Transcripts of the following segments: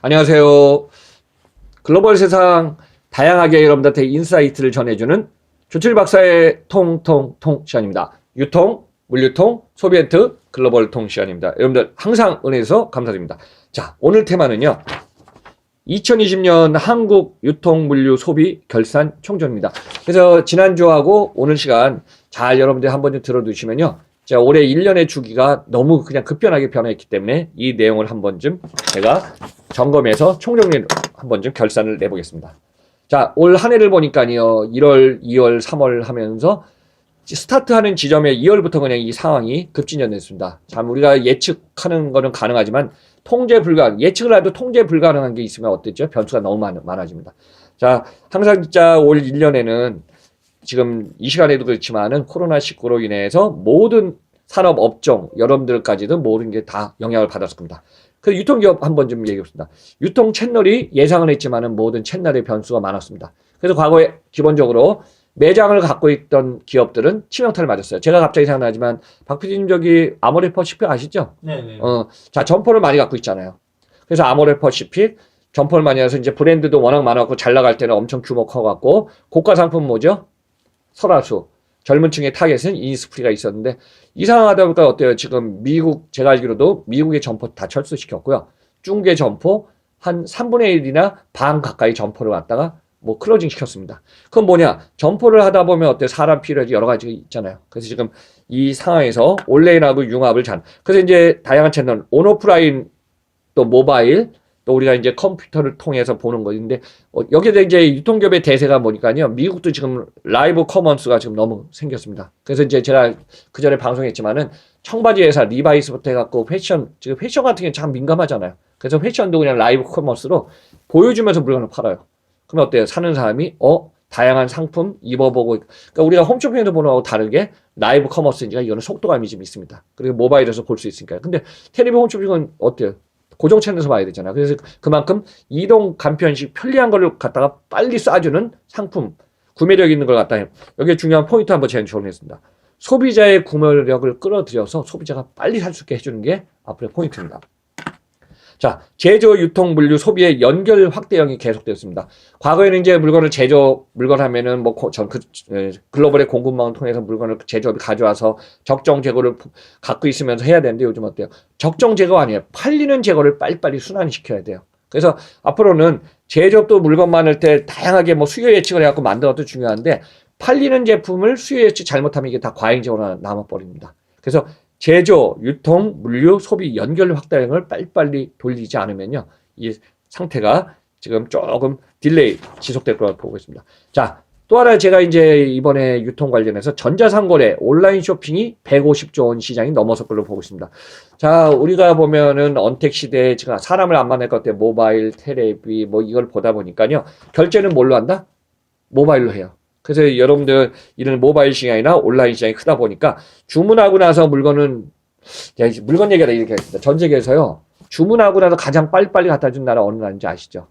안녕하세요. 글로벌 세상 다양하게 여러분들한테 인사이트를 전해주는 조칠 박사의 통통통 시간입니다. 유통, 물류통, 소비에트, 글로벌 통 시간입니다. 여러분들 항상 은혜해서 감사드립니다. 자, 오늘 테마는요. 2020년 한국 유통, 물류, 소비 결산 총정입니다. 그래서 지난주하고 오늘 시간 잘 여러분들 한번 좀 들어두시면요. 자, 올해 1년의 주기가 너무 그냥 급변하게 변화했기 때문에 이 내용을 한 번쯤 제가 점검해서 총정리를 한 번쯤 결산을 내보겠습니다. 자, 올 한 해를 보니까요. 1월, 2월, 3월 하면서 스타트하는 지점에 2월부터 그냥 이 상황이 급진전됐습니다. 참 우리가 예측하는 거는 가능하지만 통제 불가능, 예측을 해도 통제 불가능한 게 있으면 어땠죠? 변수가 너무 많아집니다. 자, 항상 진짜 올 1년에는 지금 이 시간에도 그렇지만은 코로나19로 인해서 모든 산업 업종, 여러분들까지도 모든 게 다 영향을 받았을 겁니다. 그래서 유통기업 한번 좀 얘기해보겠습니다. 유통 채널이 예상은 했지만은 모든 채널의 변수가 많았습니다. 그래서 과거에 기본적으로 매장을 갖고 있던 기업들은 치명타를 맞았어요. 제가 갑자기 생각나지만 박 PD님 저기 아모레퍼시픽 아시죠? 네네. 자, 점포를 많이 갖고 있잖아요. 그래서 아모레퍼시픽 점포를 많이 해서 이제 브랜드도 워낙 많았고 잘 나갈 때는 엄청 규모 커갖고 고가 상품 뭐죠? 설화수. 젊은 층의 타겟은 이니스프리가 있었는데 이상하다 보니까 어때요? 지금 미국 제가 알기로도 미국의 점포 다 철수시켰고요. 중개 점포 한 3분의 1이나 반 가까이 점포를 갖다가 뭐 클로징 시켰습니다. 그건 뭐냐? 점포를 하다 보면 어때? 사람 필요하지 여러 가지가 있잖아요. 그래서 지금 이 상황에서 온라인하고 융합을 그래서 이제 다양한 채널, 온오프라인 또 모바일 또 우리가 이제 컴퓨터를 통해서 보는 것인데 여기에 이제 유통기업의 대세가 뭐니까요. 미국도 지금 라이브 커머스가 지금 너무 생겼습니다. 그래서 이제 제가 그 전에 방송했지만은 청바지 회사 리바이스부터 해갖고 패션, 지금 패션 같은 게 참 민감하잖아요. 그래서 패션도 그냥 라이브 커머스로 보여주면서 물건을 팔아요. 그러면 어때요? 사는 사람이 다양한 상품 입어보고, 그러니까 우리가 홈쇼핑에서 보는 거하고 다르게 라이브 커머스인지가 이거는 속도감이 좀 있습니다. 그리고 모바일에서 볼 수 있으니까요. 근데 텔레비전 홈쇼핑은 어때요? 고정 채널에서 봐야 되잖아요. 그래서 그만큼 이동 간편식 편리한 걸 갖다가 빨리 쏴주는 상품, 구매력 있는 걸 갖다 해요. 여기에 중요한 포인트 한번 제가 정리했습니다. 소비자의 구매력을 끌어들여서 소비자가 빨리 살 수 있게 해주는 게 앞으로의 포인트입니다. 자, 제조, 유통, 물류, 소비의 연결 확대형이 계속되었습니다. 과거에는 이제 물건을 하면은 글로벌의 공급망을 통해서 물건을 제조업이 가져와서 적정 재고를 갖고 있으면서 해야 되는데 요즘 어때요? 적정 재고 아니에요. 팔리는 재고를 빨리빨리 순환시켜야 돼요. 그래서 앞으로는 제조업도 물건 많을 때 다양하게 뭐 수요 예측을 해갖고 만드는 것도 중요한데 팔리는 제품을 수요 예측 잘못하면 이게 다 과잉 재고로 남아버립니다. 그래서 제조, 유통, 물류, 소비 연결 확대형을 빨리빨리 돌리지 않으면요. 이 상태가 지금 조금 딜레이 지속될 거라고 보고 있습니다. 자, 또 하나 제가 이제 이번에 유통 관련해서 전자상거래, 온라인 쇼핑이 150조 원 시장이 넘어설 걸로 보고 있습니다. 자, 우리가 보면은 언택 시대에 지금 사람을 안 만날 것 같아요. 모바일, 테레비, 뭐 이걸 보다 보니까요. 결제는 뭘로 한다? 모바일로 해요. 그래서 여러분들 이런 모바일 시장이나 온라인 시장이 크다 보니까 주문하고 나서 물건 얘기하다 이렇게 하겠습니다. 전 세계에서요. 주문하고 나서 가장 빨리빨리 갖다 준 나라 어느 나라인지 아시죠?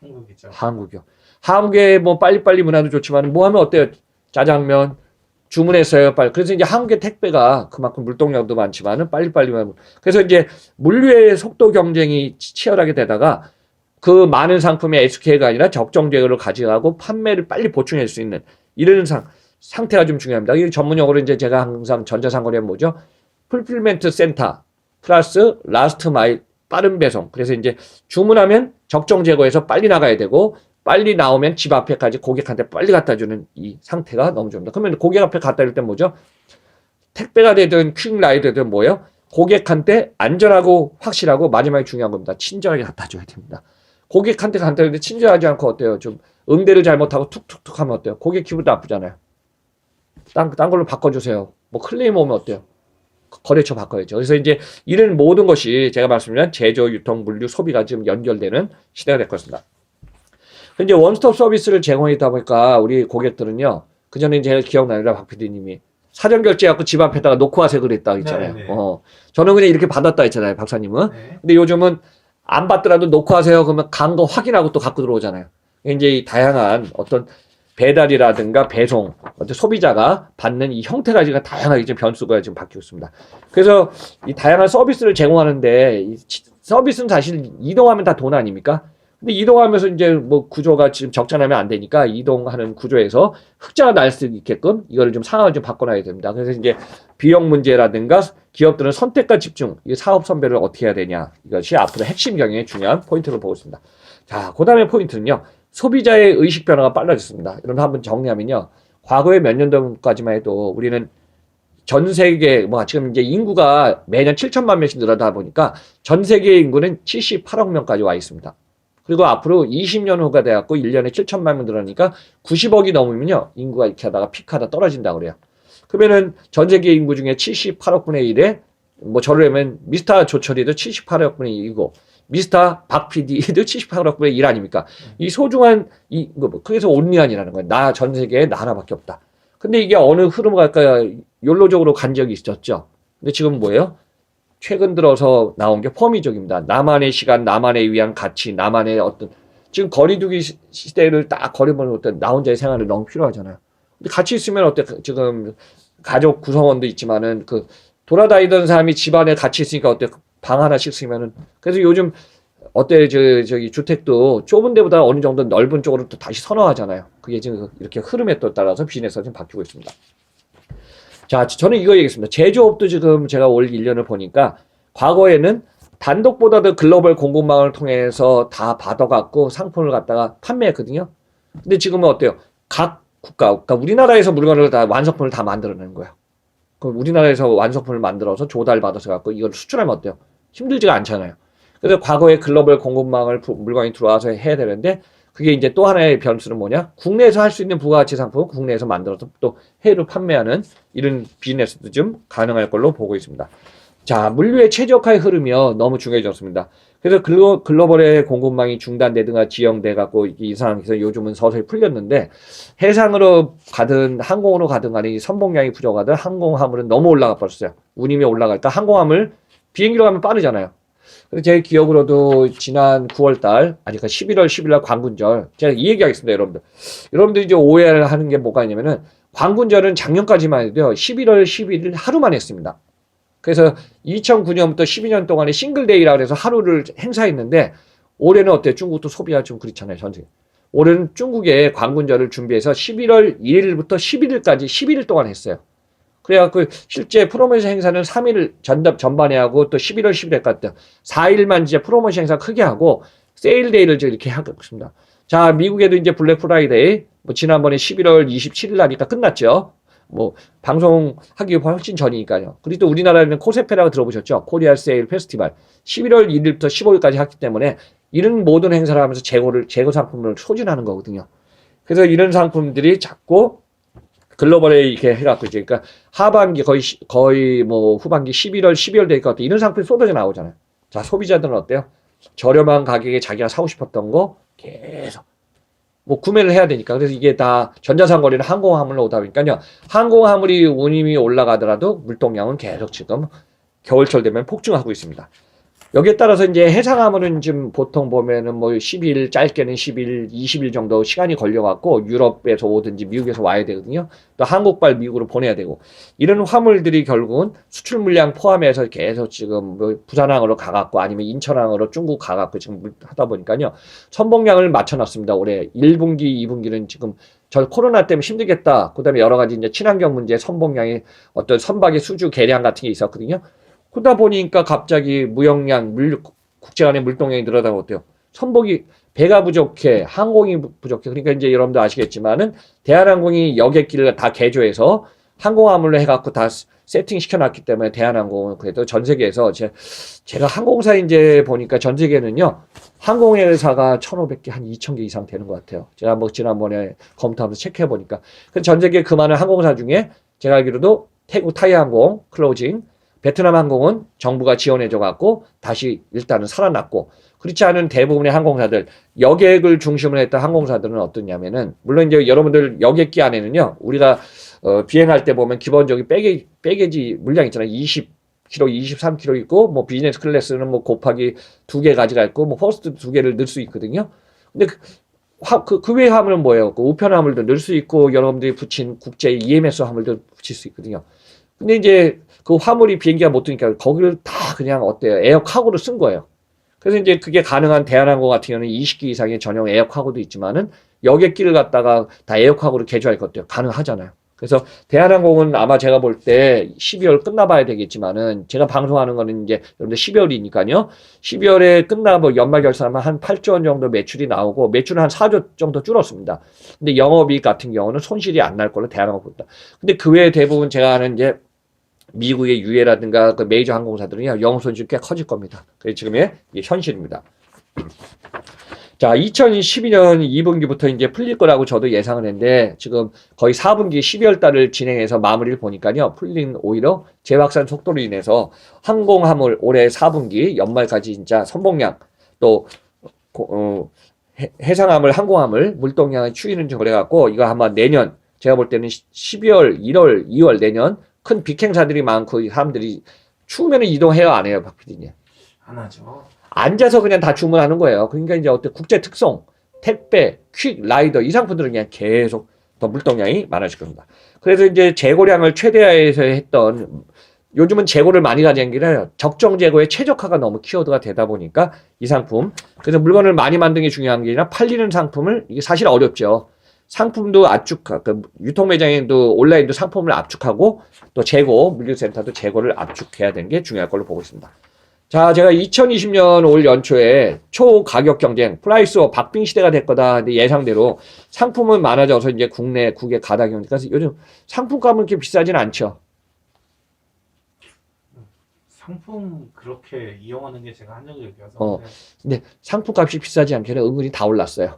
한국이죠. 한국이요. 한국에 뭐 빨리빨리 문화도 좋지만 뭐 하면 어때요? 짜장면 주문했어요. 빨리. 그래서 이제 한국의 택배가 그만큼 물동량도 많지만은 빨리빨리만. 그래서 이제 물류의 속도 경쟁이 치열하게 되다가 그 많은 상품의 SK가 아니라 적정 재고를 가져가고 판매를 빨리 보충할 수 있는 이런 상태가 좀 중요합니다. 이 전문용어로 이제 제가 항상 전자상거래는 뭐죠? 풀필멘트 센터 플러스 라스트 마일 빠른 배송. 그래서 이제 주문하면 적정 재고에서 빨리 나가야 되고 빨리 나오면 집 앞에까지 고객한테 빨리 갖다 주는 이 상태가 너무 좋습니다. 그러면 고객 앞에 갖다 줄 때 뭐죠? 택배가 되든 퀵라이드 되든 뭐예요? 고객한테 안전하고 확실하고 마지막에 중요한 겁니다. 친절하게 갖다 줘야 됩니다. 고객한테 간다는데 친절하지 않고 어때요? 좀 응대를 잘못하고 툭툭툭 하면 어때요? 고객 기분도 나쁘잖아요. 딴 걸로 바꿔주세요. 뭐 클레임 오면 어때요? 거래처 바꿔야죠. 그래서 이제 이런 모든 것이 제가 말씀드린 제조, 유통, 물류, 소비가 지금 연결되는 시대가 될 것입니다. 이제 원스톱 서비스를 제공하다 보니까 우리 고객들은요. 그 전에 제가 기억나니까 박 PD님이 사전 결제해갖고 집 앞에다가 놓고 하세요 그랬다 했잖아요. 네네. 저는 그냥 이렇게 받았다 했잖아요. 박사님은. 네. 근데 요즘은 안 받더라도 놓고 하세요. 그러면 간 거 확인하고 또 갖고 들어오잖아요. 이제 이 다양한 어떤 배달이라든가 배송, 어떤 소비자가 받는 이 형태가 지금 다양하게 지금 변수가 지금 바뀌고 있습니다. 그래서 이 다양한 서비스를 제공하는데 이 서비스는 사실 이동하면 다 돈 아닙니까? 근데 이동하면서 이제 뭐 구조가 지금 적절하면 안 되니까 이동하는 구조에서 흑자가 날 수 있게끔 이거를 좀 상황을 좀 바꿔놔야 됩니다. 그래서 이제 비용 문제라든가 기업들은 선택과 집중, 이 사업 선별을 어떻게 해야 되냐. 이것이 앞으로 핵심 경영의 중요한 포인트로 보고 있습니다. 자, 그 다음에 포인트는요. 소비자의 의식 변화가 빨라졌습니다. 이런 한번 정리하면요. 과거에 몇 년 전까지만 해도 우리는 전 세계, 뭐, 지금 이제 인구가 매년 7천만 명씩 늘어나다 보니까 전 세계 인구는 78억 명까지 와 있습니다. 그리고 앞으로 20년 후가 돼갖고 1년에 7천만 명 늘어나니까 90억이 넘으면요. 인구가 이렇게 하다가 픽하다 떨어진다고 그래요. 그러면은 전 세계 인구 중에 78억 분의 1에 뭐 저러면 미스터 조철이도 78억 분의 1이고 미스터 박 PD도 78억 분의 1 아닙니까? 이 소중한 그래서 온리안이라는 거예요. 나 전 세계에 나 하나밖에 없다. 근데 이게 어느 흐름을 갈까요? 욜로적으로 간 적이 있었죠. 근데 지금 뭐예요? 최근 들어서 나온 게 퍼미족입니다. 나만의 시간, 나만의 위한 가치, 나만의 어떤 지금 거리두기 시대를 딱 거리보는 어떤 나 혼자의 생활이 너무 필요하잖아요. 근데 같이 있으면 어때? 지금 가족 구성원도 있지만은 그 돌아다니던 사람이 집안에 같이 있으니까 어때? 방 하나씩 쓰면은 그래서 요즘 어때? 저기 주택도 좁은 데보다 어느 정도 넓은 쪽으로 또 다시 선호하잖아요. 그게 지금 이렇게 흐름에 또 따라서 비즈니스가 좀 바뀌고 있습니다. 자, 저는 이거 얘기했습니다. 제조업도 지금 제가 올 1년을 보니까 과거에는 단독보다도 글로벌 공급망을 통해서 다 받아갖고 상품을 갖다가 판매했거든요. 근데 지금은 어때요? 각 국가, 그러니까 우리나라에서 물건을 다 완성품을 다 만들어내는 거예요. 그럼 우리나라에서 완성품을 만들어서 조달받아서 갖고 이걸 수출하면 어때요? 힘들지가 않잖아요. 그래서 과거에 글로벌 공급망을 물건이 들어와서 해야 되는데 그게 이제 또 하나의 변수는 뭐냐? 국내에서 할 수 있는 부가가치 상품을 국내에서 만들어서 또 해외로 판매하는 이런 비즈니스도 좀 가능할 걸로 보고 있습니다. 자, 물류의 최적화의 흐름이요. 너무 중요해졌습니다. 그래서 글로벌의 공급망이 중단되든가 지연돼 갖고 이 상황에서 요즘은 서서히 풀렸는데 해상으로 가든 항공으로 가든 간에 선봉량이 부족하든 항공화물은 너무 올라가 버렸어요. 운임이 올라갈까 항공화물 비행기로 가면 빠르잖아요. 그래서 제 기억으로도 지난 9월달, 아니, 그 11월 10일날 광군절, 제가 이 얘기하겠습니다, 여러분들. 여러분들 이제 오해를 하는 게 뭐가 있냐면은, 광군절은 작년까지만 해도요, 11월 11일 하루만 했습니다. 그래서 2009년부터 12년 동안에 싱글데이라 그래서 하루를 행사했는데, 올해는 어때요? 중국도 소비가 좀 그렇잖아요, 전체. 올해는 중국에 광군절을 준비해서 11월 1일부터 11일까지 11일 동안 했어요. 그래갖고 실제 프로모션 행사는 3일 전반에 하고 또 11월 10일까지 4일만 이제 프로모션 행사 크게 하고 세일데이를 이렇게 하고 있습니다. 자, 미국에도 이제 블랙 프라이데이 뭐 지난번에 11월 27일 날이니까 끝났죠. 뭐 방송하기 훨씬 전이니까요. 그리고 또 우리나라에는 코세페라고 들어보셨죠? 코리아 세일 페스티벌 11월 1일부터 15일까지 했기 때문에 이런 모든 행사를 하면서 재고 상품을 소진하는 거거든요. 그래서 이런 상품들이 자꾸 글로벌에 이렇게 해갖고 이제 그러니까 하반기 거의 뭐 후반기 11월 12월 되니까 어때 이런 상품이 쏟아져 나오잖아요. 자, 소비자들은 어때요? 저렴한 가격에 자기가 사고 싶었던 거 계속 뭐 구매를 해야 되니까. 그래서 이게 다 전자상거래는 항공화물로 오다 보니까요. 항공화물이 운임이 올라가더라도 물동량은 계속 지금 겨울철 되면 폭증하고 있습니다. 여기에 따라서 이제 해상화물은 지금 보통 보면은 뭐 10일, 짧게는 10일, 20일 정도 시간이 걸려갖고 유럽에서 오든지 미국에서 와야 되거든요. 또 한국발 미국으로 보내야 되고. 이런 화물들이 결국은 수출 물량 포함해서 계속 지금 뭐 부산항으로 가갖고 아니면 인천항으로 중국 가갖고 지금 하다 보니까요. 선봉량을 맞춰놨습니다. 올해 1분기, 2분기는 지금 저 코로나 때문에 힘들겠다. 그 다음에 여러 가지 이제 친환경 문제, 선봉량이 어떤 선박의 수주 개량 같은 게 있었거든요. 그러다 보니까 갑자기 무역량, 국제 간의 물동량이 늘어나고 어때요? 선박이 배가 부족해, 항공이 부족해. 그러니까 이제 여러분도 아시겠지만은 대한항공이 여객기를 다 개조해서 항공화물로 해갖고 다 세팅 시켜놨기 때문에 대한항공은 그래도 전 세계에서 제가 항공사 이제 보니까 전 세계는요 항공회사가 1,500개, 한 2,000개 이상 되는 것 같아요. 제가 뭐 지난번에 검토하면서 체크해 보니까. 전 세계 그 많은 항공사 중에 제가 알기로도 태국 타이항공 클로징, 베트남 항공은 정부가 지원해줘갖고 다시 일단은 살아났고 그렇지 않은 대부분의 항공사들 여객을 중심으로 했던 항공사들은 어떠냐면은 물론 이제 여러분들 여객기 안에는요 우리가 비행할 때 보면 기본적인 백에지 물량 있잖아요. 20kg, 23kg 있고 뭐 비즈니스 클래스는 뭐 곱하기 2개 가지가 있고 뭐 퍼스트 2개를 넣을 수 있거든요. 근데 그 외의 화물은 뭐예요? 그 우편 화물도 넣을 수 있고 여러분들이 붙인 국제 EMS 화물도 붙일 수 있거든요. 근데 이제 그 화물이 비행기가 못 뜨니까 거기를 다 그냥 어때요? 에어카고로 쓴 거예요. 그래서 이제 그게 가능한 대한항공 같은 경우는 20기 이상의 전용 에어카고도 있지만은 여객기를 갖다가 다 에어카고로 개조할 것도 가능하잖아요. 그래서 대한항공은 아마 제가 볼 때 12월 끝나봐야 되겠지만은 제가 방송하는 거는 이제 여러분들 12월이니까요. 12월에 끝나고 연말 결산하면 한 8조 원 정도 매출이 나오고 매출은 한 4조 정도 줄었습니다. 근데 영업이익 같은 경우는 손실이 안 날 걸로 대한항공 본다. 근데 그 외에 대부분 제가 아는 이제 미국의 유해라든가 그 메이저 항공사들은요, 영업 손실이 꽤 커질 겁니다. 그게 지금의 현실입니다. 자, 2012년 2분기부터 이제 풀릴 거라고 저도 예상을 했는데, 지금 거의 4분기 12월 달을 진행해서 마무리를 보니까요, 풀린 오히려 재확산 속도로 인해서 항공화물 올해 4분기 연말까지 진짜 선봉량, 또, 해상화물, 항공화물, 물동량의 추이는 좀 그래갖고, 이거 아마 내년, 제가 볼 때는 12월, 1월, 2월 내년 큰 빅행사들이 많고, 사람들이 추우면 이동해요, 안 해요, 박 PD님? 안 하죠. 앉아서 그냥 다 주문하는 거예요. 그러니까 이제 어때 국제 특송, 택배, 퀵, 라이더 이 상품들은 그냥 계속 더 물동량이 많아질 겁니다. 그래서 이제 재고량을 최대화해서 했던 요즘은 재고를 많이 가지는 게 아니라 적정 재고의 최적화가 너무 키워드가 되다 보니까 이 상품 그래서 물건을 많이 만드는 게 중요한 게 아니라 팔리는 상품을 이게 사실 어렵죠. 상품도 압축, 그 유통 매장에도 온라인도 상품을 압축하고 또 재고 물류센터도 재고를 압축해야 되는 게 중요할 걸로 보고 있습니다. 자, 제가 2020년 올 연초에 초가격 경쟁, 프라이스워 박빙 시대가 될 거다. 근데 예상대로 상품은 많아져서 이제 국내 가다 경쟁. 그래서 요즘 상품값은 그렇게 비싸진 않죠. 상품 그렇게 이용하는 게 제가 한정적이어서. 근데 상품값이 비싸지 않게는 은근히 다 올랐어요.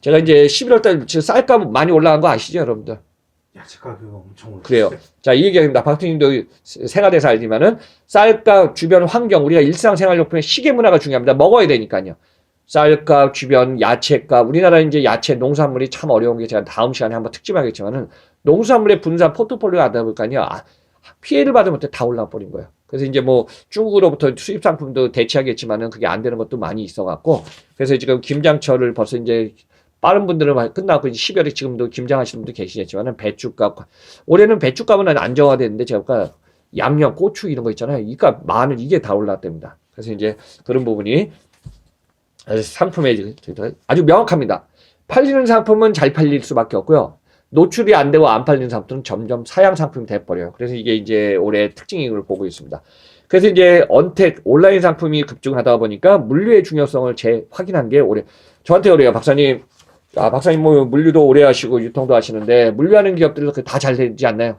제가 이제 11월 달 쌀값 많이 올라간 거 아시죠, 여러분들? 야채가 그거 엄청 올랐어요. 그래요. 자, 이 얘기입니다. 박팀님도 생활에서 알지만은 쌀값 주변 환경 우리가 일상생활용품의 시계 문화가 중요합니다. 먹어야 되니까요. 쌀값 주변 야채값 우리나라 이제 야채 농산물이 참 어려운 게 제가 다음 시간에 한번 특집하겠지만은 농산물의 분산 포트폴리오가 하다 보니까요. 피해를 받으면 다 올라 버린 거예요. 그래서 이제 뭐 중국으로부터 수입 상품도 대체하겠지만은 그게 안 되는 것도 많이 있어 갖고 그래서 지금 김장철을 벌써 이제 빠른 분들은 끝나고 이제 12월에 지금도 김장하시는 분도 계시겠지만은 배추값 올해는 배추값은 안정화됐는데 제가 양념 고추 이런 거 있잖아요. 이 값 마늘 이게 다 올랐답니다. 그래서 이제 그런 부분이 상품에 아주 명확합니다. 팔리는 상품은 잘 팔릴 수밖에 없고요. 노출이 안 되고 안 팔리는 상품은 점점 사양 상품이 돼버려요. 그래서 이게 이제 올해 특징인 걸 보고 있습니다. 그래서 이제 언택 온라인 상품이 급증하다 보니까 물류의 중요성을 재확인한 게 올해 저한테 그래요. 박사님 뭐 물류도 오래 하시고 유통도 하시는데 물류하는 기업들은 다 잘 되지 않나요?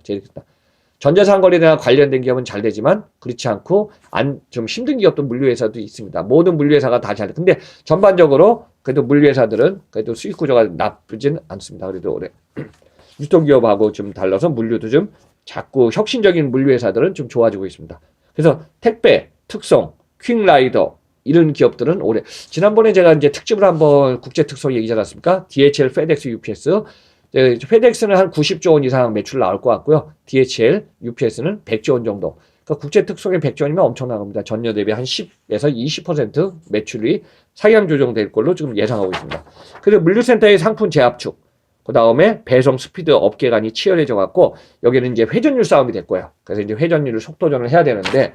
전자상거래나 관련된 기업은 잘 되지만 그렇지 않고 좀 힘든 기업도 물류회사도 있습니다. 모든 물류회사가 다 잘 돼. 근데 전반적으로 그래도 물류회사들은 그래도 수익 구조가 나쁘진 않습니다. 그래도 올해 유통기업하고 좀 달라서 물류도 좀 자꾸 혁신적인 물류회사들은 좀 좋아지고 있습니다. 그래서 택배, 특송, 퀵라이더 이런 기업들은 올해 지난번에 제가 이제 특집을 한번 국제 특송 얘기하지 않았습니까? DHL, 페덱스, UPS. 페덱스는 한 90조 원 이상 매출 나올 것 같고요. DHL, UPS는 100조 원 정도. 그러니까 국제 특송에 100조 원이면 엄청난 겁니다. 전년 대비 한 10에서 20% 매출이 상향 조정될 걸로 지금 예상하고 있습니다. 그래서 물류센터의 상품 재압축, 그 다음에 배송 스피드 업계 간이 치열해져 갖고 여기는 이제 회전율 싸움이 될 거예요. 그래서 이제 회전율을 속도전을 해야 되는데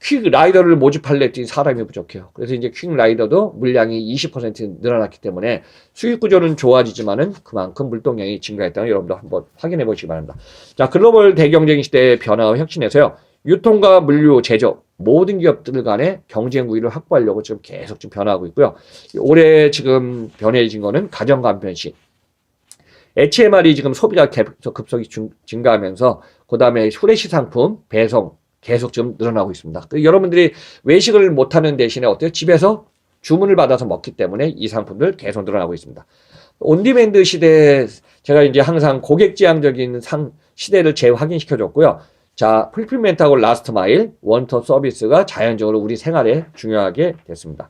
퀵 라이더를 모집할래 했더니 사람이 부족해요. 그래서 이제 퀵 라이더도 물량이 20% 늘어났기 때문에 수익 구조는 좋아지지만은 그만큼 물동량이 증가했다는 여러분도 한번 확인해 보시기 바랍니다. 자, 글로벌 대경쟁 시대의 변화와 혁신에서요. 유통과 물류, 제조 모든 기업들 간의 경쟁 우위를 확보하려고 지금 계속 좀 변화하고 있고요. 올해 지금 변해진 거는 가정 간편식. HMR이 지금 소비가 계속 급속히 증가하면서 그 다음에 후레쉬 상품, 배송 계속 좀 늘어나고 있습니다. 여러분들이 외식을 못하는 대신에 어때요? 집에서 주문을 받아서 먹기 때문에 이 상품들 계속 늘어나고 있습니다. 온디맨드 시대에 제가 이제 항상 고객지향적인 시대를 재확인시켜줬고요. 자, 풀필멘트하고 라스트 마일, 원톱 서비스가 자연적으로 우리 생활에 중요하게 됐습니다.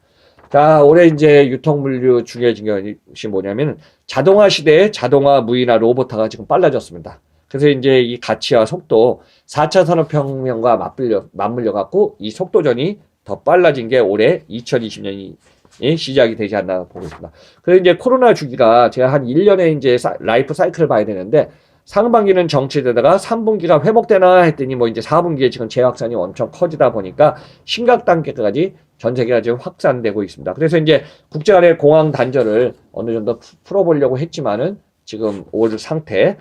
자, 올해 이제 유통물류 중요해진 것이 뭐냐면 자동화 시대에 자동화, 무인화, 로봇화가 지금 빨라졌습니다. 그래서 이제 이 가치와 속도 4차 산업혁명과 맞물려 갖고 이 속도전이 더 빨라진 게 올해 2020년이 시작이 되지 않나 보고 있습니다. 그래서 이제 코로나 주기가 제가 한 1년에 이제 라이프 사이클을 봐야 되는데 상반기는 정체되다가 3분기가 회복되나 했더니 뭐 이제 4분기에 지금 재확산이 엄청 커지다 보니까 심각 단계까지 전 세계가 지금 확산되고 있습니다. 그래서 이제 국제 간의 공황 단절을 어느 정도 풀어보려고 했지만은 지금 올 상태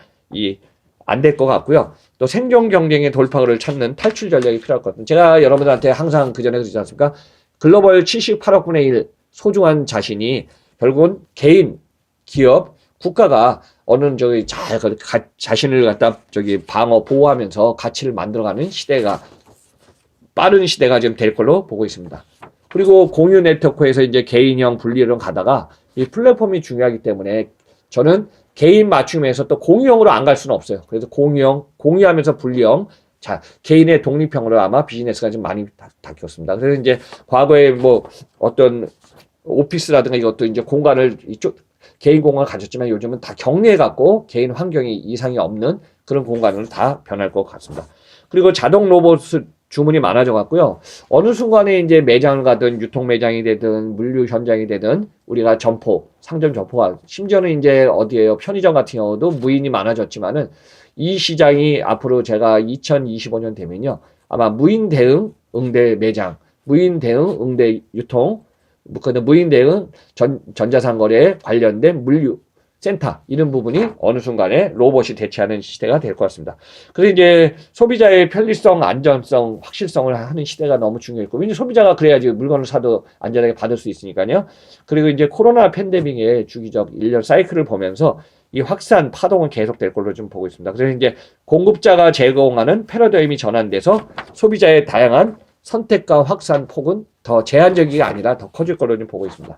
안 될 것 같고요. 또 생존 경쟁의 돌파구를 찾는 탈출 전략이 필요할 것 같아요. 제가 여러분들한테 항상 그전에 그러지 않습니까? 글로벌 78억분의 1 소중한 자신이 결국은 개인, 기업, 국가가 어느 저기 잘 자신을 갖다 방어 보호하면서 가치를 만들어가는 시대가 빠른 시대가 지금 될 걸로 보고 있습니다. 그리고 공유 네트워크에서 이제 개인형 분리로 가다가 이 플랫폼이 중요하기 때문에 저는 개인 맞춤에서 또 공유형으로 안 갈 수는 없어요. 그래서 공유형, 공유하면서 분리형, 자, 개인의 독립형으로 아마 비즈니스가 좀 많이 바뀌었습니다. 그래서 이제 과거에 뭐 어떤 오피스라든가 이것도 이제 공간을 이쪽 개인 공간을 가졌지만 요즘은 다 격리해갖고 개인 환경이 이상이 없는 그런 공간으로 다 변할 것 같습니다. 그리고 자동 로봇 주문이 많아져 갖고요. 어느 순간에 이제 매장을 가든 유통 매장이 되든 물류 현장이 되든 우리가 점포, 상점 점포가 심지어는 이제 어디에요? 편의점 같은 경우도 무인이 많아졌지만은 이 시장이 앞으로 제가 2025년 되면요. 아마 무인 대응 응대 매장, 무인 대응 응대 유통, 무인 대응 전자상거래에 관련된 물류 센터 이런 부분이 어느 순간에 로봇이 대체하는 시대가 될 것 같습니다. 그래서 이제 소비자의 편리성, 안전성, 확실성을 하는 시대가 너무 중요했고, 왜냐면 소비자가 그래야지 물건을 사도 안전하게 받을 수 있으니까요. 그리고 이제 코로나 팬데믹의 주기적 일년 사이클을 보면서 이 확산 파동은 계속될 걸로 좀 보고 있습니다. 그래서 이제 공급자가 제공하는 패러다임이 전환돼서 소비자의 다양한 선택과 확산 폭은 더 제한적이 아니라 더 커질 걸로 좀 보고 있습니다.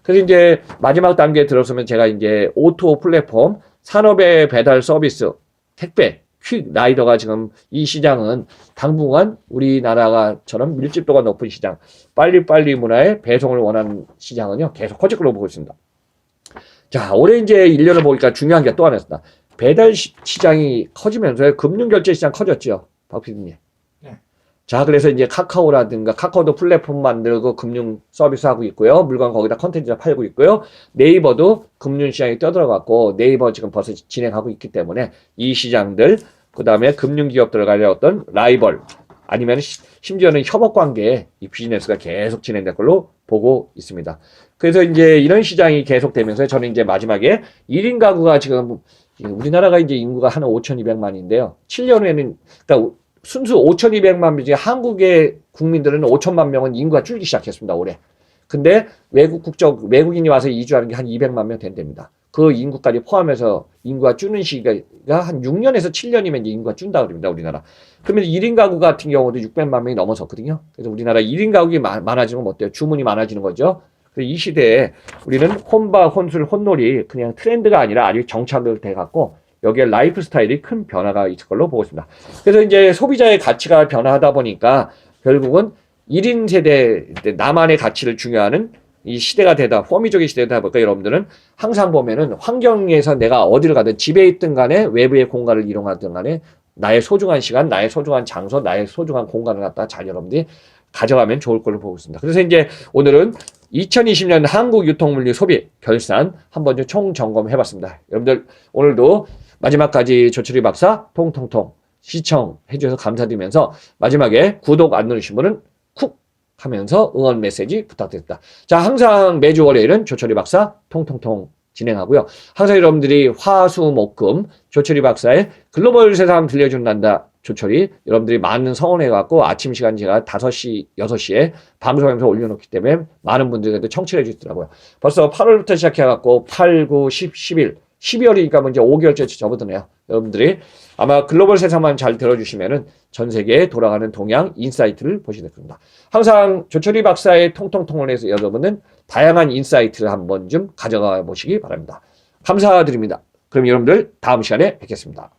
그래서 이제 마지막 단계에 들어서면 제가 이제 O2O 플랫폼, 산업의 배달 서비스, 택배, 퀵 라이더가 지금 이 시장은 당분간 우리나라가처럼 밀집도가 높은 시장, 빨리빨리 문화의 배송을 원하는 시장은요, 계속 커질 걸로 보고 있습니다. 자, 올해 이제 1년을 보니까 중요한 게 또 하나 있습니다. 배달 시장이 커지면서 금융결제 시장 커졌죠. 박 PD님. 자, 그래서 이제 카카오라든가 카카오도 플랫폼 만들고 금융 서비스 하고 있고요. 물건 거기다 컨텐츠 팔고 있고요. 네이버도 금융 시장에 떠들어갔고 네이버 지금 벌써 진행하고 있기 때문에 이 시장들, 그 다음에 금융 기업들 간의 어떤 라이벌 아니면 심지어는 협업 관계에 이 비즈니스가 계속 진행될 걸로 보고 있습니다. 그래서 이제 이런 시장이 계속되면서 저는 이제 마지막에 1인 가구가 지금 우리나라가 이제 인구가 한 5,200만인데요. 7년 후에는 그러니까 순수 5,200만 명, 한국의 국민들은 5천만 명은 인구가 줄기 시작했습니다, 올해. 근데 외국인이 와서 이주하는 게 한 200만 명 된답니다. 그 인구까지 포함해서 인구가 줄는 시기가 한 6년에서 7년이면 이제 인구가 준다 그럽니다, 우리나라. 그러면 1인 가구 같은 경우도 600만 명이 넘어섰거든요. 그래서 우리나라 1인 가구가 많아지는 건 어때요? 주문이 많아지는 거죠. 그래서 이 시대에 우리는 혼밥, 혼술, 혼놀이 그냥 트렌드가 아니라 아주 정착을 돼갖고 여기에 라이프 스타일이 큰 변화가 있을 걸로 보고 있습니다. 그래서 이제 소비자의 가치가 변화하다 보니까 결국은 1인 세대, 나만의 가치를 중요하는 이 시대가 되다, 포미족의 시대가 되다 보니까 여러분들은 항상 보면은 환경에서 내가 어디를 가든 집에 있든 간에 외부의 공간을 이용하든 간에 나의 소중한 시간, 나의 소중한 장소, 나의 소중한 공간을 갖다 잘 여러분들이 가져가면 좋을 걸로 보고 있습니다. 그래서 이제 오늘은 2020년 한국 유통물류 소비 결산 한번 좀 총점검해 봤습니다. 여러분들 오늘도 마지막까지 조철희 박사 통통통 시청해 주셔서 감사드리면서 마지막에 구독 안 누르신 분은 쿡 하면서 응원 메시지 부탁드립니다. 자, 항상 매주 월요일은 조철희 박사 통통통 진행하고요. 항상 여러분들이 화수목금 조철희 박사의 글로벌 세상 들려준단다 조철희 여러분들이 많은 성원해갖고 아침 시간 제가 5시, 6시에 방송하면서 올려놓기 때문에 많은 분들이 청취를 해주시더라고요. 벌써 8월부터 시작해갖고 8, 9, 10, 11 12월이니까 뭐 이제 5개월째 접어드네요. 여러분들이 아마 글로벌 세상만 잘 들어주시면은 전 세계에 돌아가는 동향 인사이트를 보시게 됩니다. 항상 조철희 박사의 통통통을 해서 여러분은 다양한 인사이트를 한번 좀 가져가 보시기 바랍니다. 감사드립니다. 그럼 여러분들 다음 시간에 뵙겠습니다.